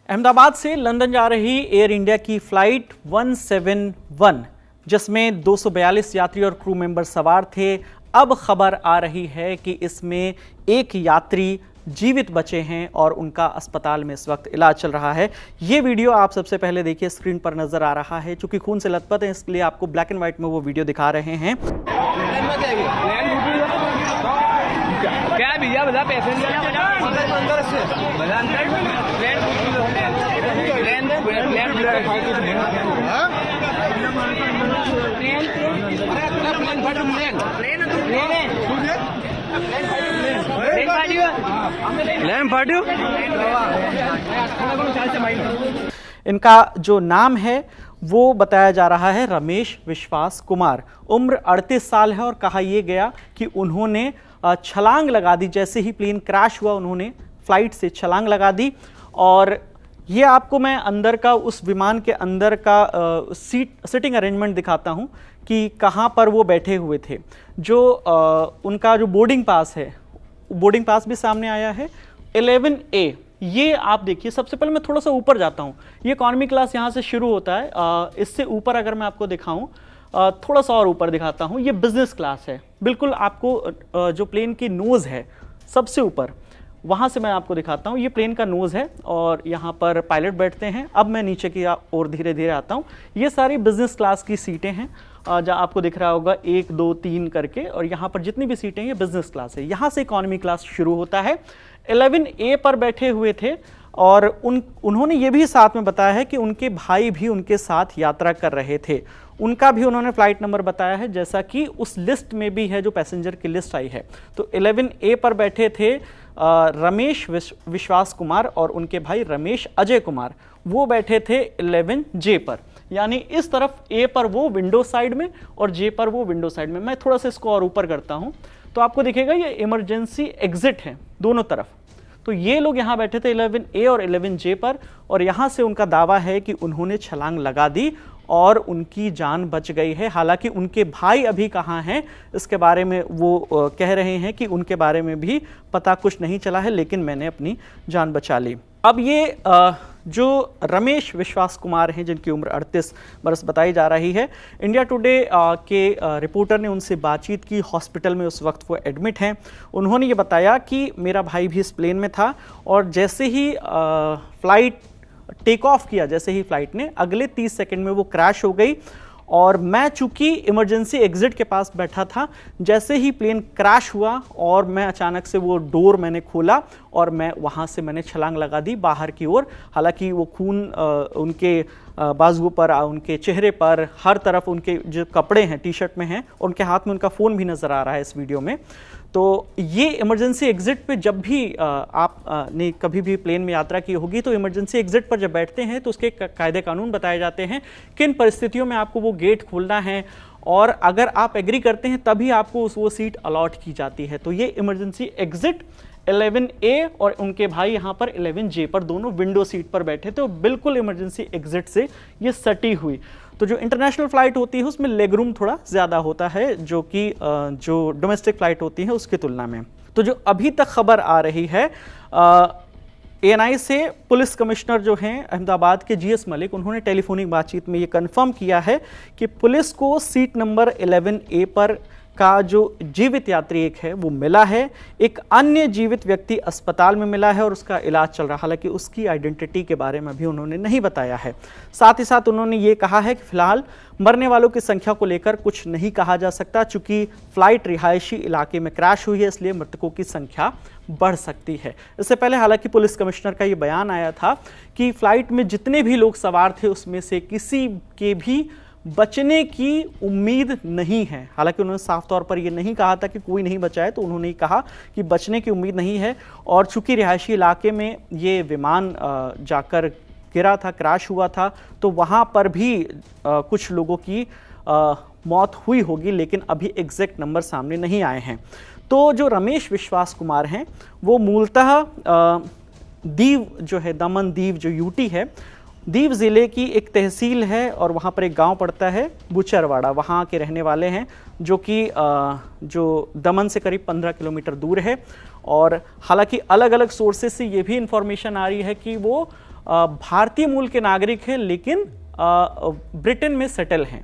अहमदाबाद से लंदन जा रही एयर इंडिया की फ्लाइट 171 जिसमें 242 यात्री और क्रू मेंबर सवार थे, अब खबर आ रही है कि इसमें एक यात्री जीवित बचे हैं और उनका अस्पताल में इस वक्त इलाज चल रहा है। ये वीडियो आप सबसे पहले देखिए, स्क्रीन पर नजर आ रहा है। चूंकि खून से लथपथ है इसलिए आपको ब्लैक एंड व्हाइट में वो वीडियो दिखा रहे हैं। क्या भैया बता पैसेंजर इनका जो नाम है वो बताया जा रहा है रमेश विश्वास कुमार। उम्र 38 साल है और कहा यह गया कि उन्होंने छलांग लगा दी। जैसे ही प्लेन क्रैश हुआ उन्होंने फ्लाइट से छलांग लगा दी। और ये आपको मैं अंदर का, उस विमान के अंदर का सीटिंग अरेंजमेंट दिखाता हूं कि कहां पर वो बैठे हुए थे। जो उनका जो बोर्डिंग पास है, बोर्डिंग पास भी सामने आया है 11A। ये आप देखिए, सबसे पहले मैं थोड़ा सा ऊपर जाता हूँ। ये इकॉनमी क्लास यहाँ से शुरू होता है। इससे ऊपर अगर मैं आपको दिखाऊं, थोड़ा सा और ऊपर दिखाता हूँ, ये बिजनेस क्लास है। बिल्कुल आपको जो प्लेन की नोज़ है सबसे ऊपर, वहाँ से मैं आपको दिखाता हूँ। ये प्लेन का नोज़ है और यहाँ पर पायलट बैठते हैं। अब मैं नीचे की ओर धीरे धीरे आता हूँ। ये सारी बिजनेस क्लास की सीटें हैं, जहाँ आपको दिख रहा होगा 1 2 3 करके, और यहाँ पर जितनी भी सीटें हैं ये बिजनेस क्लास है। यहाँ से इकॉनमी क्लास शुरू होता है। 11A पर बैठे हुए थे और उन्होंने ये भी साथ में बताया है कि उनके भाई भी उनके साथ यात्रा कर रहे थे। उनका भी उन्होंने फ्लाइट नंबर बताया है, जैसा कि उस लिस्ट में भी है जो पैसेंजर की लिस्ट आई है। तो 11A पर बैठे थे रमेश विश्वास कुमार और उनके भाई रमेश अजय कुमार। वो बैठे थे 11J पर, यानी इस तरफ A पर वो विंडो साइड में और J पर वो विंडो साइड में। मैं थोड़ा सा इसको और ऊपर करता हूं तो आपको दिखेगा ये इमरजेंसी एग्जिट है दोनों तरफ। तो ये लोग यहाँ बैठे थे 11A और 11J पर, और यहाँ से उनका दावा है कि उन्होंने छलांग लगा दी और उनकी जान बच गई है। हालांकि उनके भाई अभी कहाँ हैं इसके बारे में वो कह रहे हैं कि उनके बारे में भी पता कुछ नहीं चला है, लेकिन मैंने अपनी जान बचा ली। अब ये जो रमेश विश्वास कुमार हैं, जिनकी उम्र 38 बरस बताई जा रही है, इंडिया टुडे के रिपोर्टर ने उनसे बातचीत की। हॉस्पिटल में उस वक्त वो एडमिट हैं। उन्होंने ये बताया कि मेरा भाई भी इस प्लेन में था और जैसे ही फ्लाइट टेक ऑफ किया, जैसे ही फ्लाइट ने, अगले 30 सेकंड में वो क्रैश हो गई। और मैं चूंकि इमरजेंसी एग्जिट के पास बैठा था, जैसे ही प्लेन क्रैश हुआ और मैं अचानक से वो डोर मैंने खोला और मैं वहाँ से मैंने छलांग लगा दी बाहर की ओर। हालांकि वो खून उनके बाजुओं पर, उनके चेहरे पर, हर तरफ उनके जो कपड़े हैं टी शर्ट में हैं, उनके हाथ में उनका फ़ोन भी नज़र आ रहा है इस वीडियो में। तो ये इमरजेंसी एग्जिट पे जब भी आप ने कभी भी प्लेन में यात्रा की होगी तो इमरजेंसी एग्जिट पर जब बैठते हैं तो उसके कायदे कानून बताए जाते हैं, किन परिस्थितियों में आपको वो गेट खोलना है, और अगर आप एग्री करते हैं तभी आपको वो सीट अलॉट की जाती है। तो ये इमरजेंसी एग्जिट 11A और उनके भाई यहाँ पर 11J पर दोनों विंडो सीट पर बैठे थे और बिल्कुल इमरजेंसी एग्जिट से ये सटी हुई। तो जो इंटरनेशनल फ्लाइट होती है उसमें लेग रूम थोड़ा ज़्यादा होता है, जो कि जो डोमेस्टिक फ्लाइट होती है उसकी तुलना में। तो जो अभी तक खबर आ रही है ANI से, पुलिस कमिश्नर जो हैं अहमदाबाद के GS मलिक, उन्होंने टेलीफोनिक बातचीत में ये कंफर्म किया है कि पुलिस को सीट नंबर 11A पर का जो जीवित यात्री एक है वो मिला है। एक अन्य जीवित व्यक्ति अस्पताल में मिला है और उसका इलाज चल रहा है। हालांकि उसकी आइडेंटिटी के बारे में भी उन्होंने नहीं बताया है। साथ ही साथ उन्होंने ये कहा है कि फिलहाल मरने वालों की संख्या को लेकर कुछ नहीं कहा जा सकता। चूंकि फ्लाइट रिहायशी इलाके में क्रैश हुई है इसलिए मृतकों की संख्या बढ़ सकती है। इससे पहले हालांकि पुलिस कमिश्नर का ये बयान आया था कि फ्लाइट में जितने भी लोग सवार थे उसमें से किसी के भी बचने की उम्मीद नहीं है। हालांकि उन्होंने साफ तौर पर यह नहीं कहा था कि कोई नहीं बचा है, तो उन्होंने कहा कि बचने की उम्मीद नहीं है। और चूंकि रिहायशी इलाके में ये विमान जाकर गिरा था, क्रैश हुआ था, तो वहाँ पर भी कुछ लोगों की मौत हुई होगी, लेकिन अभी एग्जैक्ट नंबर सामने नहीं आए हैं। तो जो रमेश विश्वास कुमार हैं वो मूलतः दीव जो है, दमन दीव जो यूटी है, दीव ज़िले की एक तहसील है और वहाँ पर एक गांव पड़ता है बुचरवाड़ा, वहाँ के रहने वाले हैं, जो कि जो दमन से करीब 15 किलोमीटर दूर है। और हालांकि अलग अलग सोर्सेज से ये भी इंफॉर्मेशन आ रही है कि वो भारतीय मूल के नागरिक हैं लेकिन ब्रिटेन में सेटल हैं।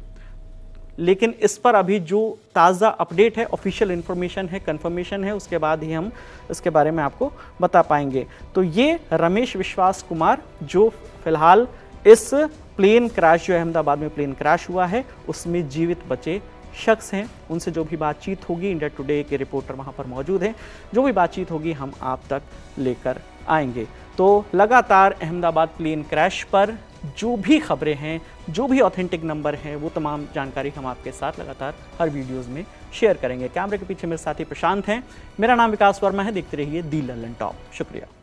लेकिन इस पर अभी जो ताज़ा अपडेट है, ऑफिशियल इंफॉर्मेशन है, कंफर्मेशन है, उसके बाद ही हम इसके बारे में आपको बता पाएंगे। तो ये रमेश विश्वास कुमार जो फिलहाल इस प्लेन क्रैश, जो अहमदाबाद में प्लेन क्रैश हुआ है, उसमें जीवित बचे शख्स हैं। उनसे जो भी बातचीत होगी, इंडिया टुडे के रिपोर्टर वहाँ पर मौजूद हैं, जो भी बातचीत होगी हम आप तक लेकर आएंगे। तो लगातार अहमदाबाद प्लेन क्रैश पर जो भी खबरें हैं, जो भी ऑथेंटिक नंबर हैं, वो तमाम जानकारी हम आपके साथ लगातार हर वीडियोस में शेयर करेंगे। कैमरे के पीछे मेरे साथी प्रशांत हैं, मेरा नाम विकास वर्मा है। देखते रहिए दी लल्लन टॉप। शुक्रिया।